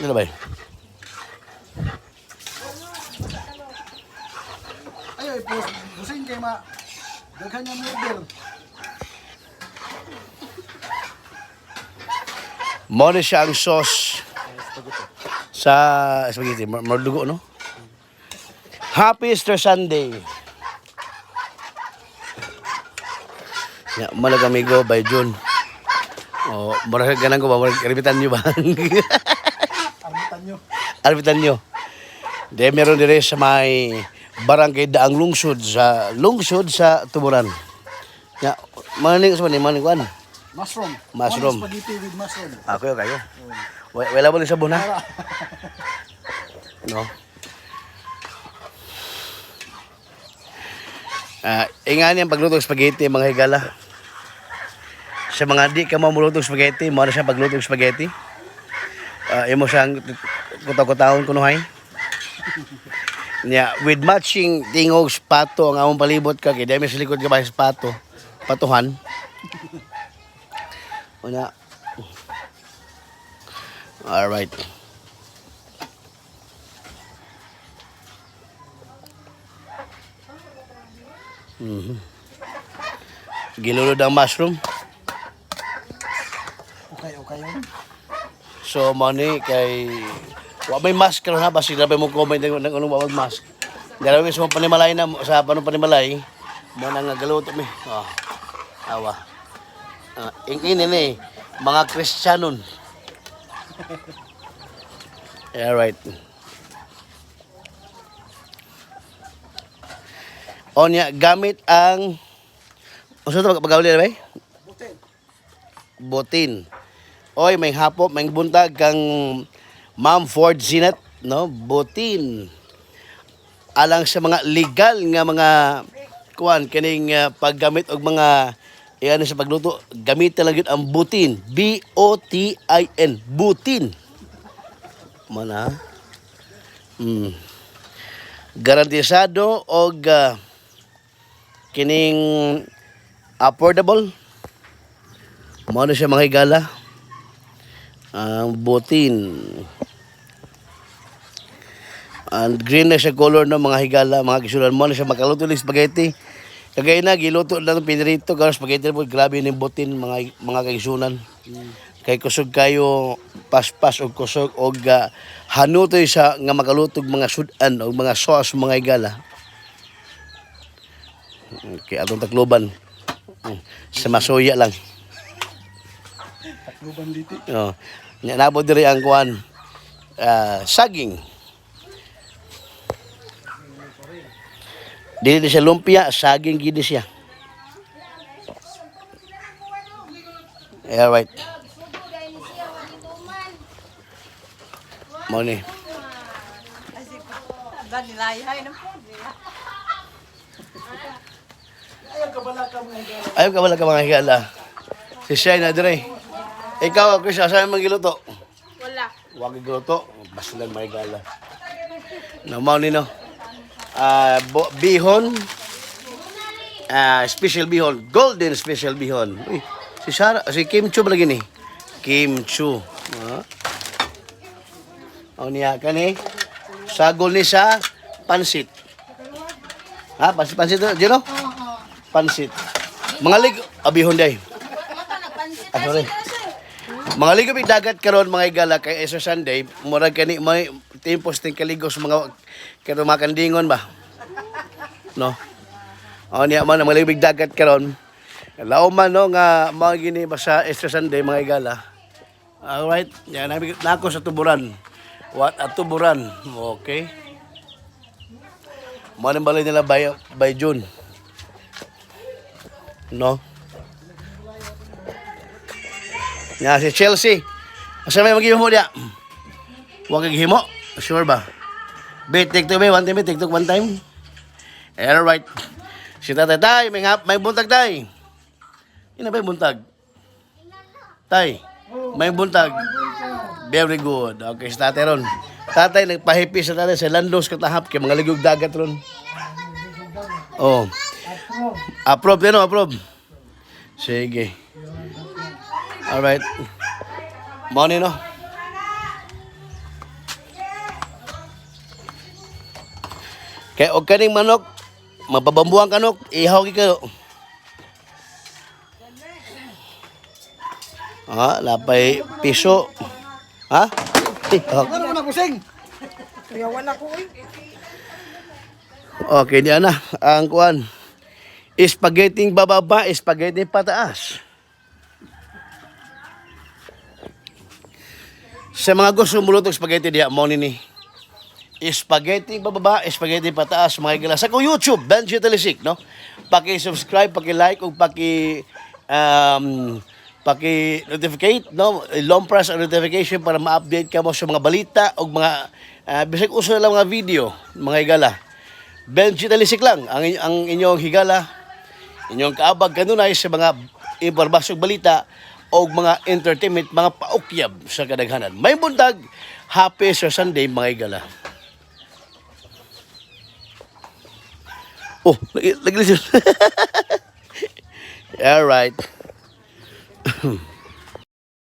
Ano ba? Ay, pusing kay ma. Daghan niya model. Mo na siya ang sauce sa spaghetti. Madugo, no? Happy Easter Sunday. Ya, malag amigo by June. Oh, marag ganang ko ba? Marag karibitan nyo ba? Armitan nyo. Arbitan nyo. De meron dire sa may barangay Daang lungsod sa Tuburan. Ya, maning sa maning kuan. Mushroom. Mushroom. One spaghetti with mushroom. Ako yo kayo. Wala mo ni sabon ha? No. Ingani ang pagluto ng spaghetti mga higala. Sa mga di ka mamuluto ng spaghetti, mo na siya pagluto ng spaghetti. Imo siyang kutaw-kutahon kunuhay. Nya with matching tingog pato ang among palibot ka kay dami sa likod ka ba sa pato. Patuhan. Una. All right. Gilulod ang mushroom. Okay. So money kay wa may mask karon ha basi na mo comment ng anong bawag mask. Dalawa sa panimalay na sa panong panimalay mo nang galuto mi. Oh. Awa. Ingin ni mga Kristiyanon. Yeah, right. Onya gamit ang usa to pagawli na ba? Botin. Oy, may hapop, may buntag kang Ma'am Ford Zinat, no? Botin. Alang sa mga legal nga mga kuan kining paggamit og mga iyan sa pagluto, gamit lang yun ang butin. B-O-T-I-N. Butin. Mana? Garantisado og kining affordable. Mo na siya mga higala. Ang butin. And green na siya color no mga higala, mga kisulan mo na siya makaluto ng spaghetti. Kagaya na giluto lang ng pinirito karo spaghetti po grabe ning butin mga kaigsunan. Kay kusog kayo paspas og kusog og hanutoy sa nga makalutog mga sudan og mga sauce mga higala. Okay, atong takloban. Sa masoya lang. Takloban dito. Oh. Nabod diri ang kuan saging. Dili siya lumpia, saging gid siya. Yeah, right. Money. Ayaw ka bala ka mga higala. Si Shai na dire. Ikaw, Chris, asahan mong giluto? Wala. Huwag giluto. Basta lang mga higala. Namaw ni no. Bihon. Special bihon. Golden special bihon. Uy, si Kim Chu ba lagi ni? Kim Chu. Niya ka ni. Sagol ni sa pansit. Ha? Pansit to? Dino? Pansit. Mga lig... bihon day. Sorry. Mga ligobig dagat karon mga higala kay Easter Sunday, murag kani may timpos ting kaligos mga kano makandingon ba. No. Niya man mga ligobig dagat karon. Lao man no nga mga gini ba sa Easter Sunday mga higala. Alright, yan nako sa Tuburan. What at Tuburan. Okay. Manang balay nila by June. No. Ya si Chelsea. Asa may maghimo dia? Wa kay himo? Sure ba? Bet TikTok ba one time, TikTok one time. All right. Si Tatay Tay, may buntag tay. Ina ba buntag? Tay, may buntag. Very good. Okay, si Tatay ron. Tatay nagpahipi sa tatay sa Landos katahap kay mga ligog dagat ron. Oh. Approve no, approve. Sige. Alright. Money no. Kaya og kaning manok, mapabambuang kanok, ihaw ka. Lapay piso. Ha? Ano naman na busing? Okay, diyan na. Ang kuan. Spaghetti bababa, spaghetti pataas. Sa mga gusto mulutong spaghetti diya, mo ni. Spaghetti bababa, spaghetti pataas, mga igala. Sa ko YouTube, Benji Telisik, no? Paki-subscribe, paki-like, o paki-notificate, no? Long press ang notification para ma-update ka mo sa mga balita o mga, bisag uso na lang mga video, mga igala. Benji Telisik lang, ang inyong higala, inyong kaabag kanunay sa mga impormasyong balita o mga entertainment, mga paukyab sa kadaghanan. May bundag, happy sa Sunday, mga igala. Oh, lagi. All right.